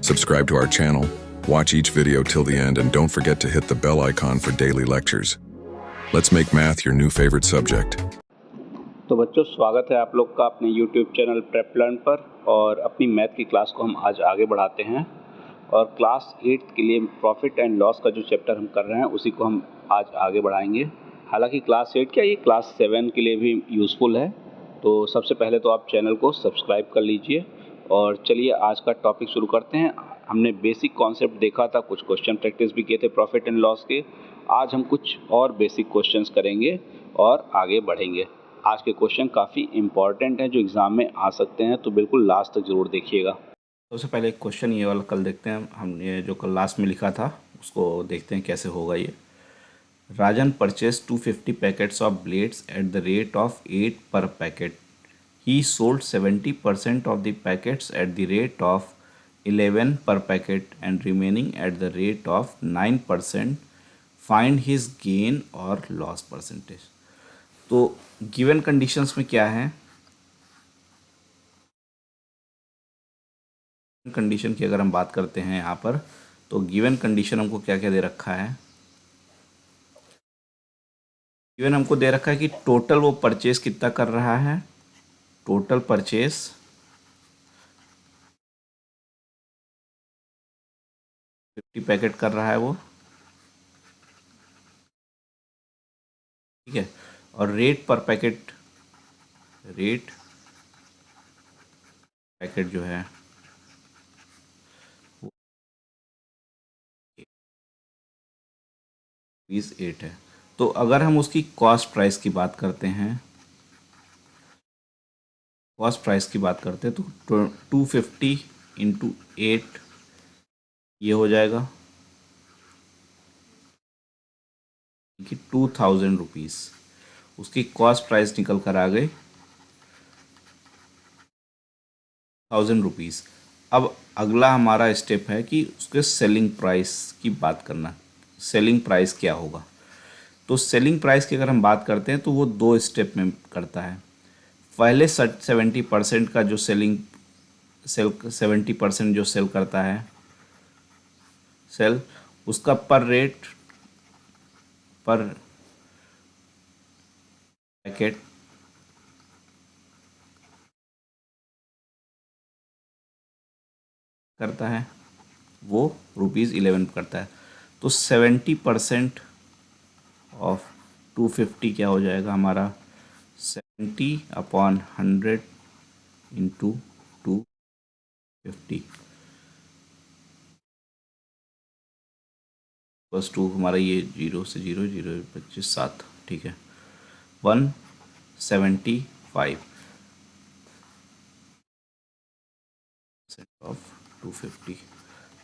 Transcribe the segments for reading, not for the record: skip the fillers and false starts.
Subscribe to our channel, watch each video till the end, and don't forget to hit the bell icon for daily lectures. Let's make math your new favorite subject. तो बच्चों, स्वागत है आप लोग का अपने YouTube channel prep learn पर। और अपनी मैथ की क्लास को हम आज आगे बढ़ाते हैं और क्लास 8 के लिए प्रॉफिट एंड लॉस का जो चैप्टर हम कर रहे हैं उसी को हम आज आगे बढ़ाएंगे। हालांकि क्लास 8 क्या, ये क्लास 7 के लिए भी यूज़फुल है। तो सबसे पहले तो आप चैनल को सब्सक्राइब कर लीजिए और चलिए आज का टॉपिक शुरू करते हैं। हमने बेसिक कॉन्सेप्ट देखा था, कुछ क्वेश्चन प्रैक्टिस भी किए थे प्रॉफिट एंड लॉस के। आज हम कुछ और बेसिक क्वेश्चंस करेंगे और आगे बढ़ेंगे। आज के क्वेश्चन काफ़ी इंपॉर्टेंट हैं जो एग्ज़ाम में आ सकते हैं, तो बिल्कुल लास्ट तक ज़रूर देखिएगा। सबसे पहले एक क्वेश्चन ये वाला कल देखते हैं, हमने जो कल लास्ट में लिखा था उसको देखते हैं कैसे होगा ये। Rajan purchase 250 packets of blades at the rate of 8 per packet. He sold 70% of the packets at the rate of 11 per packet and remaining at the rate of 9%। Find his gain और लॉस परसेंटेज। तो given conditions में क्या है, condition की अगर हम बात करते हैं यहाँ पर, तो गिवन कंडीशन हमको क्या क्या दे रखा है। गिवन हमको दे रखा है कि टोटल वो परचेज कितना कर रहा है। टोटल परचेज 50 पैकेट कर रहा है वो, ठीक है। और रेट पर पैकेट, रेट पैकेट जो है वो 8 है। तो अगर हम उसकी कॉस्ट प्राइस की बात करते हैं, कॉस्ट प्राइस की बात करते हैं तो 250 इंटू 8 ये हो जाएगा कि 2000 रुपीज़ उसकी कॉस्ट प्राइस निकल कर आ गई 1000 रुपीज़। अब अगला हमारा स्टेप है कि उसके सेलिंग प्राइस की बात करना। सेलिंग प्राइस क्या होगा, तो सेलिंग प्राइस की अगर हम बात करते हैं तो वो दो स्टेप में करता है। पहले 70% का जो सेल 70% जो सेल करता है सेल, उसका पर रेट पर पैकेट करता है वो ₹11 करता है। तो 70% ऑफ 250 क्या हो जाएगा हमारा, 70/100 इंटू 250 प्लस 2, हमारा ये 0 से 0 0 25 7, ठीक है। 175 ऑफ 250।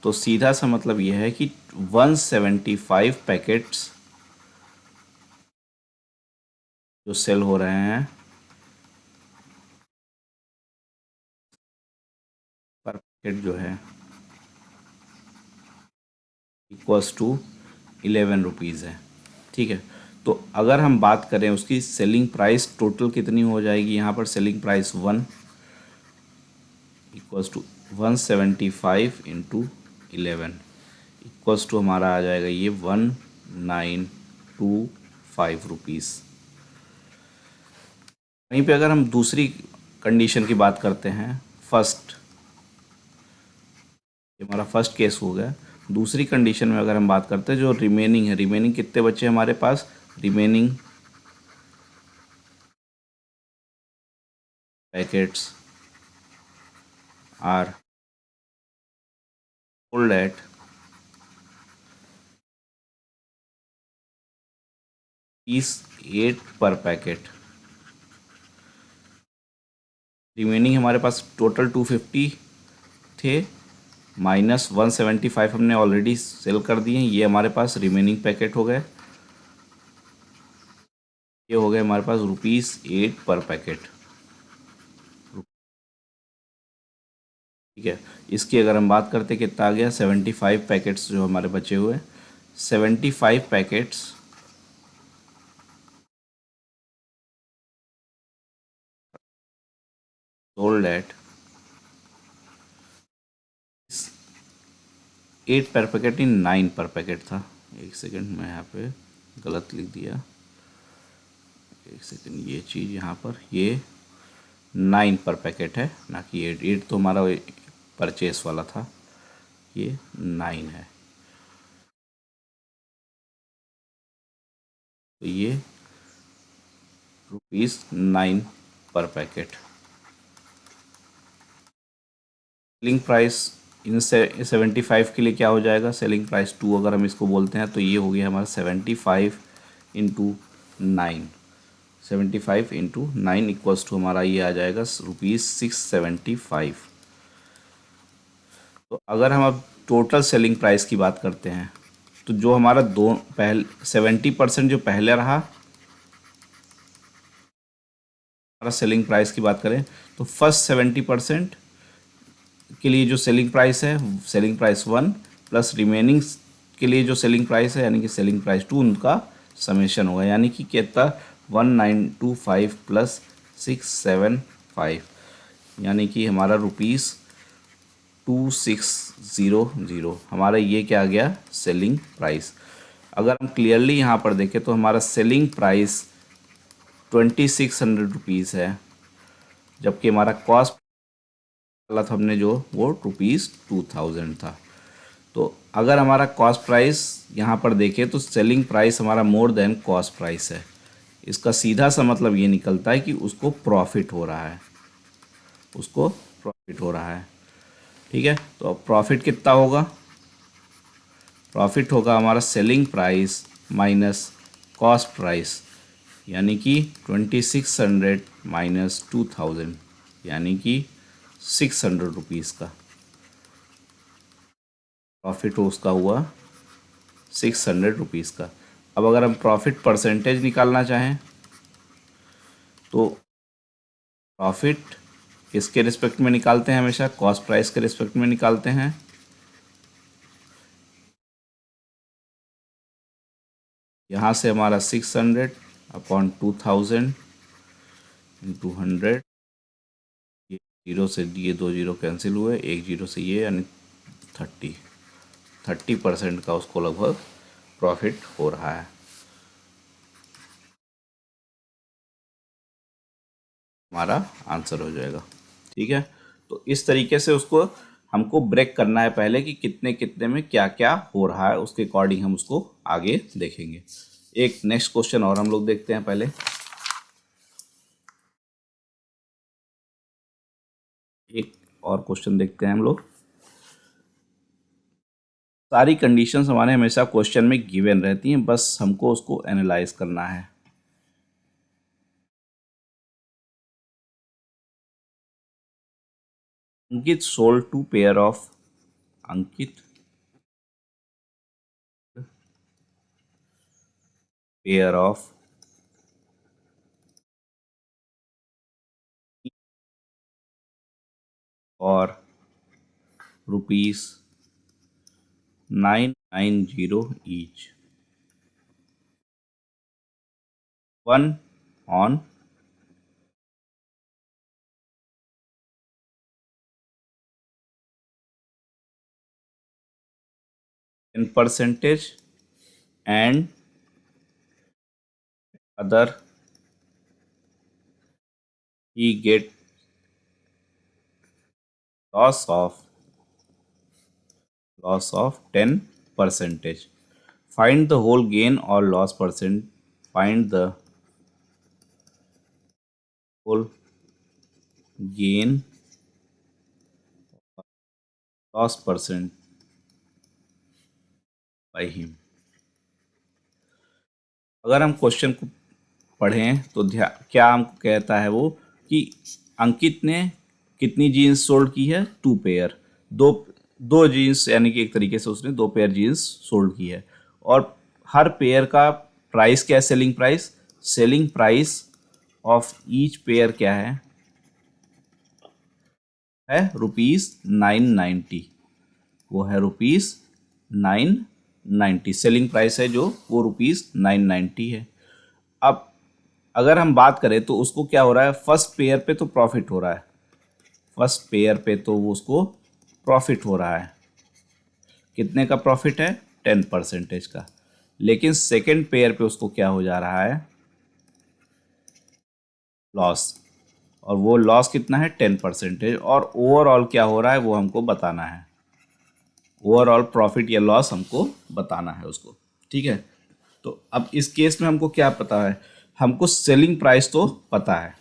तो सीधा सा मतलब यह है कि 175 पैकेट्स जो सेल हो रहे हैं पर पैकेट जो है इक्वल्स टू 11 रुपीज़ है, ठीक है। तो अगर हम बात करें उसकी सेलिंग प्राइस टोटल कितनी हो जाएगी, यहाँ पर selling price 1 equals to 175 into 11 equals to हमारा आ जाएगा ये 1925 रुपीज़। वहीं पे अगर हम दूसरी कंडीशन की बात करते हैं, फर्स्ट, ये हमारा फर्स्ट केस हो गया। दूसरी कंडीशन में अगर हम बात करते हैं जो रिमेनिंग है, रिमेनिंग कितने बचे हमारे पास, remaining packets are sold at ₹8 per packet. Remaining हमारे पास टोटल 250 थे, माइनस 175 हमने ऑलरेडी सेल कर दिए, ये हमारे पास रिमेनिंग पैकेट हो गए। ये हो गए हमारे पास ₹8 पर पैकेट, ठीक है। इसकी अगर हम बात करते कितना आ गया, 75 पैकेट्स जो हमारे बचे हुए, 75 packets sold at 8 per packet इन 9 पर पैकेट था। एक सेकंड, मैं यहाँ पे गलत लिख दिया। एक सेकंड, ये चीज़ यहाँ पर ये 9 पर पैकेट है, ना कि 8। 8 तो हमारा परचेस वाला था, ये 9 है। तो ये ₹9 पर पैकेट। सेलिंग प्राइस इन 75 के लिए क्या हो जाएगा, सेलिंग प्राइस 2 अगर हम इसको बोलते हैं तो ये हो गया हमारा 75 इंटू 9। 75 इंटू 9 इक्वल्स टू हमारा ये आ जाएगा ₹675। तो अगर हम अब टोटल सेलिंग प्राइस की बात करते हैं तो जो हमारा 70% जो पहले रहा, हमारा सेलिंग प्राइस की बात करें तो फर्स्ट 70% के लिए जो सेलिंग प्राइस है, सेलिंग प्राइस 1 प्लस रिमेनिंग के लिए जो सेलिंग प्राइस है यानी कि सेलिंग प्राइस 2, उनका समेशन होगा, यानी कि कितना 1925 प्लस 675, यानी कि हमारा ₹2600 हमारा ये क्या आ गया, सेलिंग प्राइस। अगर हम क्लियरली यहाँ पर देखें तो हमारा सेलिंग प्राइस ₹2600 है, जबकि हमारा कॉस्ट वाला था हमने जो वो ₹2000 था। तो अगर हमारा कॉस्ट प्राइस यहाँ पर देखें तो सेलिंग प्राइस हमारा मोर देन कॉस्ट प्राइस है। इसका सीधा सा मतलब ये निकलता है कि उसको प्रॉफिट हो रहा है, उसको प्रॉफिट हो रहा है। ठीक है, तो अब प्रॉफिट कितना होगा, प्रॉफिट होगा हमारा selling price minus cost price, यानी कि 2600 माइनस 2000, यानी कि ₹600 का प्रॉफिट उसका हुआ ₹600 का। अब अगर हम प्रॉफिट परसेंटेज निकालना चाहें तो प्रॉफिट किसके रिस्पेक्ट में निकालते हैं, हमेशा कॉस्ट प्राइस के रिस्पेक्ट में निकालते हैं। यहाँ से हमारा 600 अपॉन 2000 इंटू 100, ये 0 से ये 2 0 कैंसिल हुए, 1 0 से ये, यानी 30% का उसको लगभग प्रॉफिट हो रहा है। हमारा आंसर हो जाएगा। ठीक है, तो इस तरीके से उसको हमको ब्रेक करना है पहले कि कितने कितने में क्या क्या हो रहा है, उसके अकॉर्डिंग हम उसको आगे देखेंगे। एक नेक्स्ट क्वेश्चन और हम लोग देखते हैं। पहले एक और क्वेश्चन देखते हैं हम लोग। सारी कंडीशंस हमारे हमेशा क्वेश्चन में गिवन रहती हैं, बस हमको उसको एनालाइज करना है। Ankit sold 2 pair of Ankit pair of और ₹990 each, one on %, and other he get loss of 10%. Find the whole gain or loss percent. Find the whole gain loss percent by him. अगर हम क्वेश्चन को पढ़ें तो क्या हमको कहता है वो कि अंकित ने कितनी जीन्स सोल्ड की है, 2 पेयर, दो जीन्स, यानी कि एक तरीके से उसने 2 पेयर जीन्स सोल्ड की है। और हर पेयर का प्राइस क्या है, selling price of each pair क्या है ₹990, वो है ₹990 सेलिंग प्राइस है जो वो ₹990 है। अब अगर हम बात करें तो उसको क्या हो रहा है, फर्स्ट पेयर पे तो प्रॉफिट हो रहा है, फर्स्ट पेयर पे तो वो उसको प्रॉफिट हो रहा है। कितने का प्रॉफिट है? 10% का। लेकिन सेकेंड पेयर पे उसको क्या हो जा रहा है? लॉस। और वो लॉस कितना है? 10%। और ओवरऑल क्या हो रहा है वो हमको बताना है। ओवरऑल प्रॉफिट या लॉस हमको बताना है उसको। ठीक है, तो अब इस केस में हमको क्या पता है? हमको सेलिंग प्राइस तो पता है,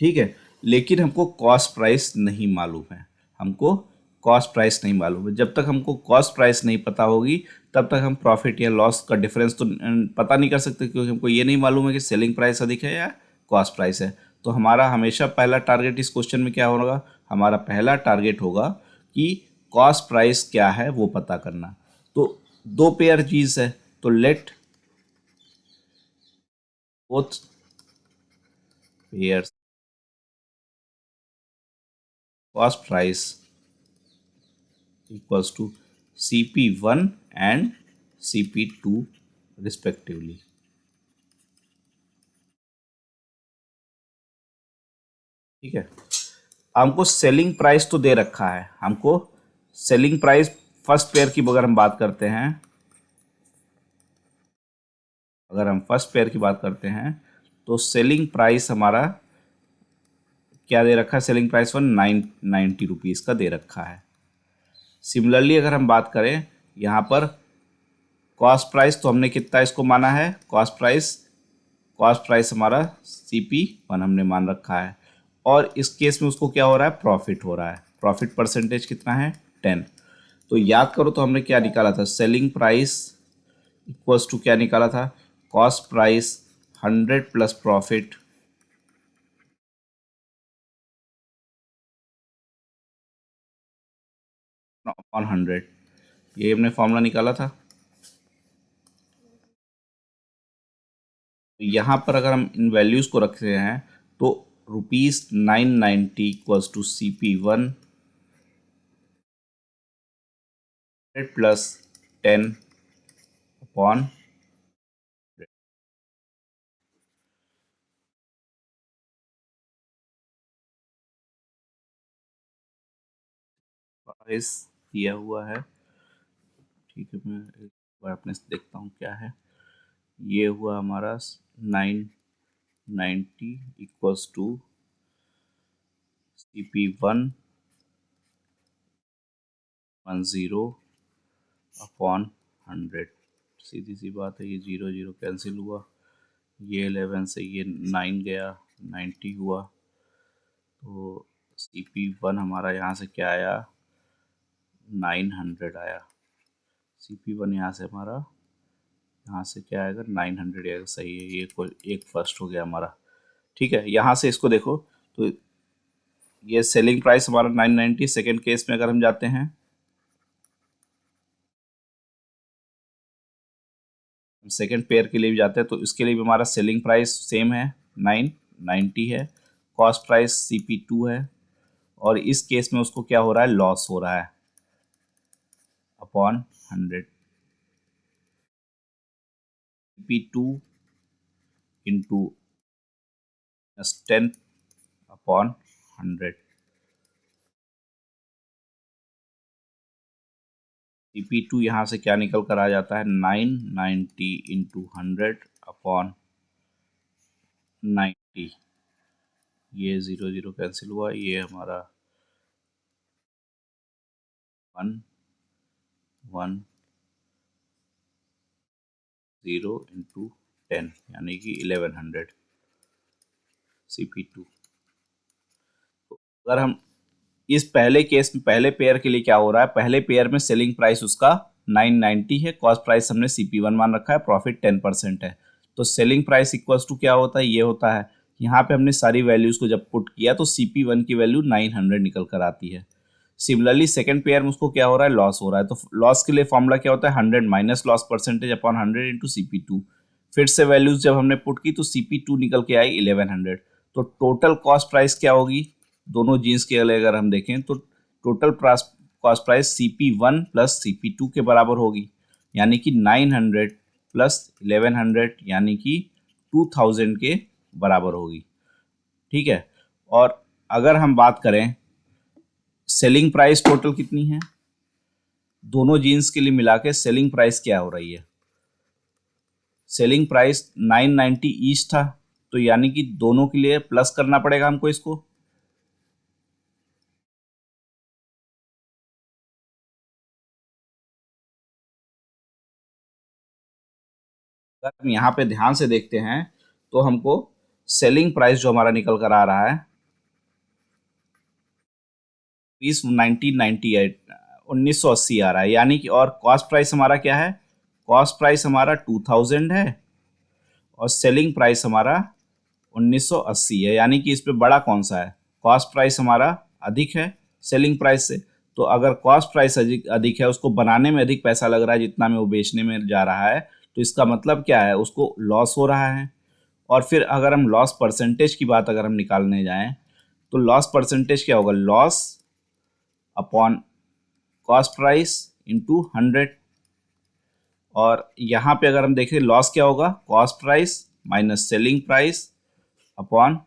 ठीक है, लेकिन हमको कॉस्ट प्राइस नहीं मालूम है। हमको कॉस्ट प्राइस नहीं मालूम है। जब तक हमको कॉस्ट प्राइस नहीं पता होगी तब तक हम प्रॉफिट या लॉस का डिफरेंस तो पता नहीं कर सकते, क्योंकि हमको ये नहीं मालूम है कि सेलिंग प्राइस अधिक है या कॉस्ट प्राइस है। तो हमारा हमेशा पहला टारगेट इस क्वेश्चन में क्या होगा? हमारा पहला टारगेट होगा कि कॉस्ट प्राइस क्या है वो पता करना। तो दो पेयर चीज है, तो let both pairs cost price equals to CP1 and CP2 respectively। ठीक है, हमको सेलिंग प्राइस तो दे रखा है। हमको सेलिंग प्राइस फर्स्ट पेयर की अगर हम बात करते हैं, अगर हम फर्स्ट पेयर की बात करते हैं तो सेलिंग प्राइस हमारा क्या दे रखा है? सेलिंग प्राइस 190 रुपीज़ का दे रखा है। सिमिलरली अगर हम बात करें यहाँ पर कॉस्ट प्राइस, तो हमने कितना इसको माना है? कॉस्ट प्राइस हमारा CP1 हमने मान रखा है। और इस केस में उसको क्या हो रहा है? प्रॉफिट हो रहा है। प्रॉफिट परसेंटेज कितना है? 10। तो याद करो तो हमने क्या निकाला था? सेलिंग प्राइस इक्वल्स टू क्या निकाला था? Cost price 100 plus profit on 100। ये हमने फॉर्मूला निकाला था। तो यहाँ पर अगर हम इन वैल्यूज़ को रखते हैं तो ₹990 equals to CP1 plus 10 upon price दिया हुआ है। ठीक है, मैं एक बार अपने से देखता हूँ क्या है। ये हुआ हमारा 990 इक्वल्स टू CP1 10 अपॉन 100। सीधी सी बात है, ये 0 0 कैंसिल हुआ, ये 11 से ये 9 गया, 90 हुआ। तो CP1 हमारा यहाँ से क्या आया? 900 आया। CP1 यहाँ से हमारा, यहाँ से क्या आएगा? 900 आएगा। सही है, ये कोई एक फर्स्ट हो गया हमारा। ठीक है, यहाँ से इसको देखो तो ये सेलिंग प्राइस हमारा 990। सेकेंड केस में अगर हम जाते हैं, सेकेंड पेयर के लिए भी जाते हैं तो इसके लिए भी हमारा सेलिंग प्राइस सेम है, 990 है। कॉस्ट प्राइस CP2 है। और इस केस में उसको क्या हो रहा है? लॉस हो रहा है upon 100। CP2 into 10 upon 100। CP2 यहाँ से क्या निकल कर आ जाता है? 990 इंटू 100 अपॉन 90। ये 0 0 कैंसिल हुआ, ये हमारा 1 1 0 इंटू 10 यानी कि 1100 CP2। तो अगर हम इस पहले केस में, पहले पेयर के लिए क्या हो रहा है? पहले पेयर में सेलिंग प्राइस उसका 990 है, कॉस्ट प्राइस हमने CP1 मान रखा है, प्रॉफिट 10% है। तो सेलिंग प्राइस इक्वल्स टू क्या होता है? ये होता है, यहाँ पे हमने सारी वैल्यूज को जब पुट किया तो CP1 की वैल्यू 900 निकल कर आती है। सिमिलरली सेकंड पेयर में उसको क्या हो रहा है? लॉस हो रहा है। तो लॉस के लिए फॉर्मूला क्या होता है? 100 minus loss percentage upon 100 into CP2। फिर से वैल्यूज जब हमने पुट की तो CP2 निकल के आई 1100। तो टोटल कॉस्ट प्राइस क्या होगी? दोनों जीन्स के लिए अगर हम देखें तो total cost price CP1 plus CP2 के बराबर होगी, यानी कि 900 प्लस 1100 यानी कि 2000 के बराबर होगी। ठीक है, और अगर हम बात करें सेलिंग प्राइस टोटल कितनी है, दोनों जीन्स के लिए मिला के सेलिंग प्राइस क्या हो रही है, सेलिंग प्राइस 990 ईच था, तो यानी कि दोनों के लिए प्लस करना पड़ेगा हमको इसको। अगर हम यहाँ पे ध्यान से देखते हैं तो हमको सेलिंग प्राइस जो हमारा निकल कर आ रहा है 1980 आ रहा है, यानी कि और कॉस्ट प्राइस हमारा क्या है, कॉस्ट प्राइस हमारा 2000 है और सेलिंग प्राइस हमारा 1980 है, यानी कि इस पे बड़ा कौन सा है, कॉस्ट प्राइस हमारा अधिक है सेलिंग प्राइस से। तो अगर कॉस्ट प्राइस अधिक है, उसको बनाने में अधिक पैसा लग रहा है जितना में वो बेचने में जा रहा है, तो इसका मतलब क्या है, उसको लॉस हो रहा है। और फिर अगर हम लॉस परसेंटेज की बात अगर हम निकालने जाएं तो लॉस परसेंटेज क्या होगा, loss upon cost price into 100। और यहाँ पे अगर हम देखें लॉस क्या होगा, cost price minus selling price upon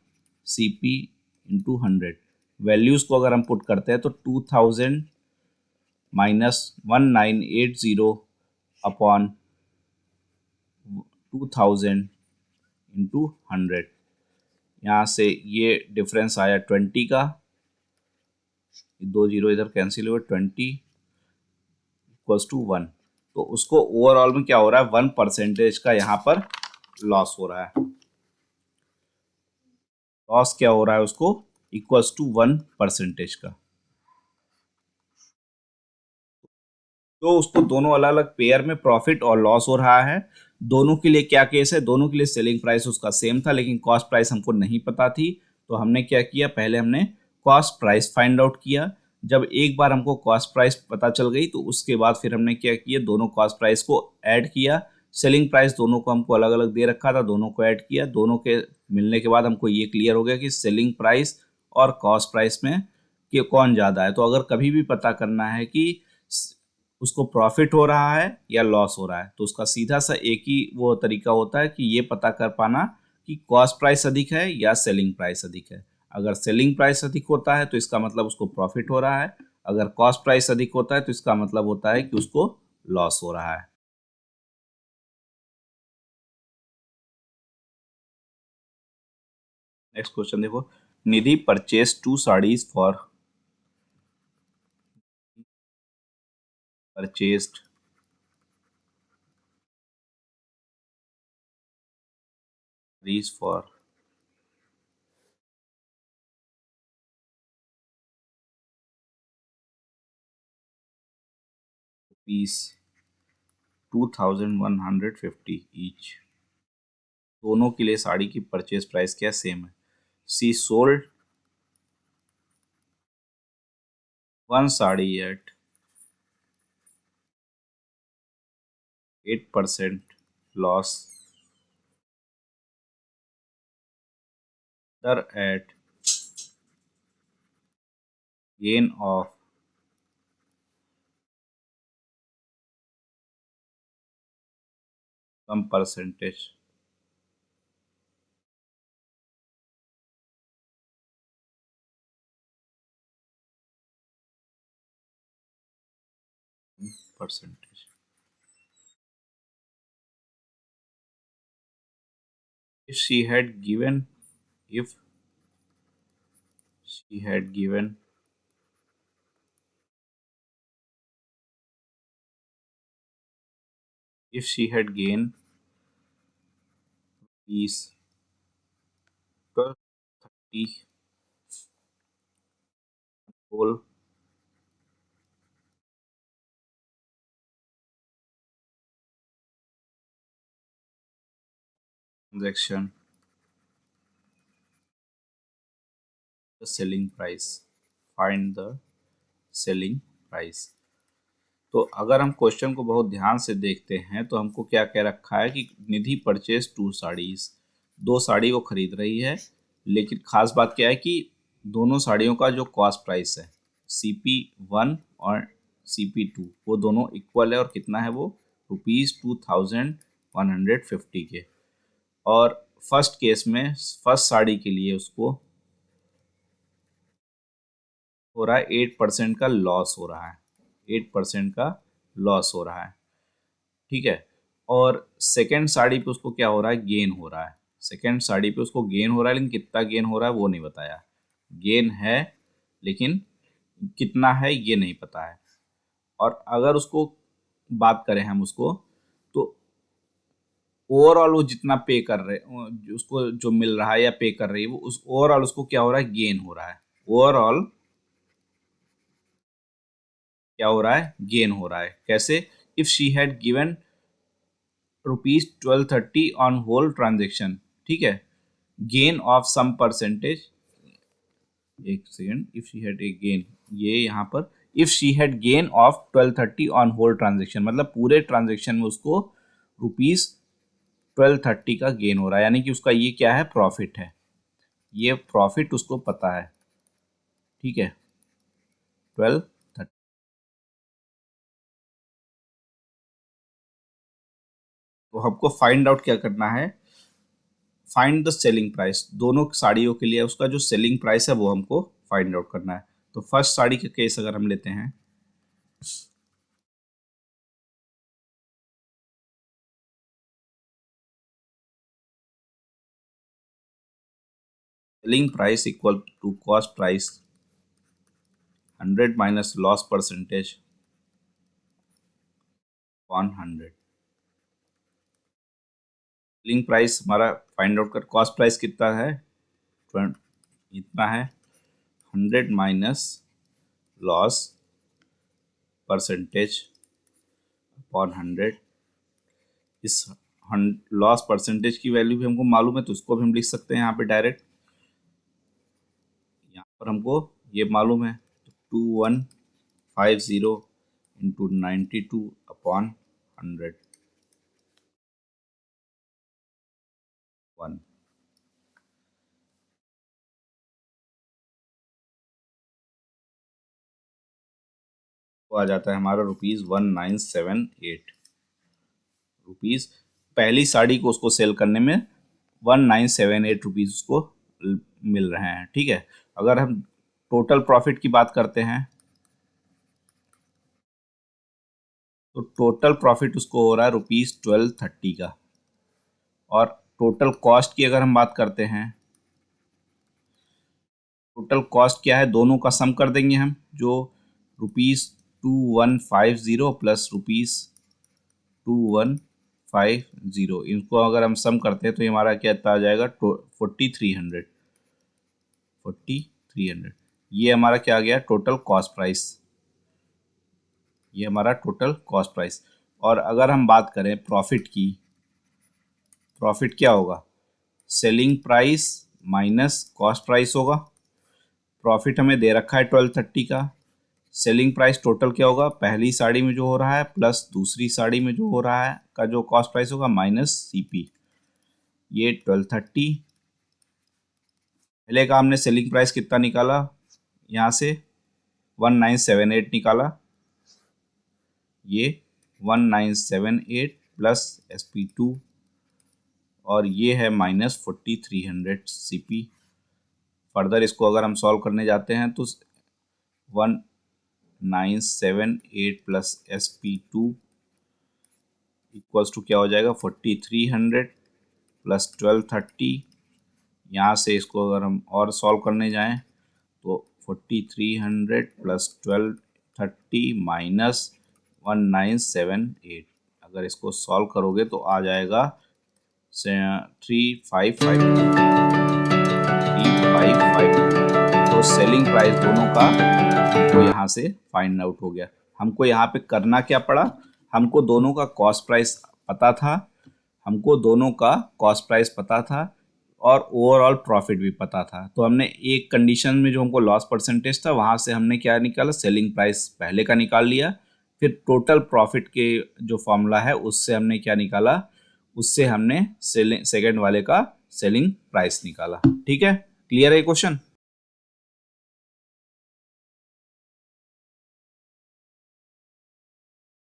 CP into 100। Values को अगर हम पुट करते हैं तो 2000 माइनस 1980 अपॉन 2000 इंटू 100। यहाँ से ये डिफरेंस आया 20 का, 2 जीरो इधर कैंसिल हुए, 20 इक्वल्स टू 1। तो उसको ओवरऑल में क्या हो रहा है, 1% का यहाँ पर लॉस हो रहा है। लॉस क्या हो रहा है उसको, इक्वल्स टू 1% का। तो उसको दोनों अलग अलग पेयर में प्रॉफिट और लॉस हो रहा है। दोनों के लिए क्या केस है, दोनों के लिए सेलिंग प्राइस उसका सेम था, लेकिन कॉस्ट प्राइस हमको नहीं पता थी। तो हमने क्या किया, पहले हमने कॉस्ट प्राइस फाइंड आउट किया। जब एक बार हमको कॉस्ट प्राइस पता चल गई तो उसके बाद फिर हमने क्या किया, दोनों कॉस्ट प्राइस को ऐड किया। सेलिंग प्राइस दोनों को हमको अलग अलग दे रखा था, दोनों को ऐड किया। दोनों के मिलने के बाद हमको ये क्लियर हो गया कि सेलिंग प्राइस और कॉस्ट प्राइस में कि कौन ज़्यादा है। तो अगर कभी भी पता करना है कि उसको प्रॉफिट हो रहा है या लॉस हो रहा है, तो उसका सीधा सा एक ही वो तरीका होता है कि ये पता कर पाना कि कॉस्ट प्राइस अधिक है या सेलिंग प्राइस अधिक है। अगर सेलिंग प्राइस अधिक होता है तो इसका मतलब उसको प्रॉफिट हो रहा है, अगर कॉस्ट प्राइस अधिक होता है तो इसका मतलब होता है कि उसको लॉस हो रहा है। नेक्स्ट क्वेश्चन देखो, Nidhi purchase 2 saris for purchased sarees for rupees 2150 each. दोनों के लिए साड़ी की परचेज प्राइस क्या सेम है। She sold one sari at 8% loss, दर at gain of some percentage। percentage if she had given if she had given if she had gained rupees 1230 whole transaction, the selling price, find the selling price। तो अगर हम question को बहुत ध्यान से देखते हैं तो हमको क्या कह रखा है कि निधि परचेज 2 साड़ीज, 2 साड़ी वो खरीद रही है, लेकिन खास बात क्या है कि दोनों साड़ियों का जो कॉस्ट प्राइस है CP1 और CP2 वो दोनों इक्वल है, और कितना है वो, ₹2150 के। और फर्स्ट केस में फर्स्ट साड़ी के लिए उसको हो रहा है 8% का लॉस हो रहा है, 8% का लॉस हो रहा है, ठीक है। और सेकेंड साड़ी पे उसको क्या हो रहा है, गेन हो रहा है, सेकेंड साड़ी पे उसको गेन हो रहा है, लेकिन कितना गेन हो रहा है वो नहीं बताया, गेन है लेकिन कितना है ये नहीं पता है। और अगर उसको बात करें हम उसको, तो ओवरऑल वो जितना पे कर रहे उसको जो मिल रहा है या पे कर रही है वो उस ओवरऑल उसको क्या हो रहा है, गेन हो रहा है, ओवरऑल क्या हो रहा है, गेन हो रहा है। कैसे, if she had given ₹1230 on whole transaction, ठीक है, गेन ऑफ सम परसेंटेज, एक second, if she had a gain, ये यहाँ पर if she had gain of 1230 on whole transaction, मतलब पूरे ट्रांजेक्शन में उसको ₹1230 का गेन हो रहा है, यानी कि उसका ये क्या है, प्रॉफिट है, ये प्रॉफिट उसको पता है, ठीक है, 1230। तो हमको फाइंड आउट क्या करना है, फाइंड द सेलिंग प्राइस, दोनों साड़ियों के लिए उसका जो सेलिंग प्राइस है वो हमको फाइंड आउट करना है। तो फर्स्ट साड़ी का केस अगर हम लेते हैं, selling price equal to cost price 100 minus loss percentage on 100। Selling price हमारा फाइंड आउट कर, कॉस्ट प्राइस कितना है, इतना है, 100 माइनस लॉस परसेंटेज अपॉन 100। इस लॉस परसेंटेज की वैल्यू भी हमको मालूम है, तो उसको भी हम लिख सकते हैं यहाँ पे डायरेक्ट, यहाँ पर हमको ये मालूम है, तो 2150 इंटू 92 अपॉन 100, 1 तो आ जाता है हमारा ₹1978 रुपीज़। पहली साड़ी को उसको सेल करने में 1978 रुपीज़ उसको मिल रहे हैं, ठीक है। अगर हम टोटल प्रॉफिट की बात करते हैं, तो टोटल प्रॉफिट उसको हो रहा है ₹1230 का। और टोटल कॉस्ट की अगर हम बात करते हैं, टोटल कॉस्ट क्या है, दोनों का सम कर देंगे हम, जो ₹2150 प्लस ₹2150, इनको अगर हम सम करते हैं तो ये हमारा क्या आ जाएगा, 4300। ये हमारा क्या आ गया, टोटल कॉस्ट प्राइस, ये हमारा टोटल कॉस्ट प्राइस। और अगर हम बात करें प्रॉफिट की, प्रॉफिट क्या होगा, selling price minus cost price होगा। प्रॉफिट हमें दे रखा है 1230 का, सेलिंग प्राइस टोटल क्या होगा, पहली साड़ी में जो हो रहा है प्लस दूसरी साड़ी में जो हो रहा है का जो कॉस्ट प्राइस होगा माइनस सीपी, ये 1230। पहले का हमने सेलिंग प्राइस कितना निकाला, यहाँ से 1978 निकाला, ये 1978 प्लस SP2, और ये है माइनस 4300 CP। फर्दर इसको अगर हम सॉल्व करने जाते हैं तो 1978 प्लस SP2 इक्वल्स टू क्या हो जाएगा, 4300 प्लस 1230। यहाँ से इसको अगर हम और सॉल्व करने जाएं तो 4300 प्लस 1230 माइनस 1978, अगर इसको सॉल्व करोगे तो आ जाएगा 355। तो सेलिंग प्राइस दोनों का तो यहाँ से फाइंड आउट हो गया। हमको यहाँ पे करना क्या पड़ा, हमको दोनों का कॉस्ट प्राइस पता था, हमको दोनों का कॉस्ट प्राइस पता था और ओवरऑल प्रॉफिट भी पता था। तो हमने एक कंडीशन में जो हमको लॉस परसेंटेज था वहाँ से हमने क्या निकाला, सेलिंग प्राइस पहले का निकाल लिया, फिर टोटल प्रॉफिट के जो फॉर्मूला है उससे हमने क्या निकाला, उससे हमने सेकंड वाले का सेलिंग प्राइस निकाला। ठीक है, क्लियर है क्वेश्चन।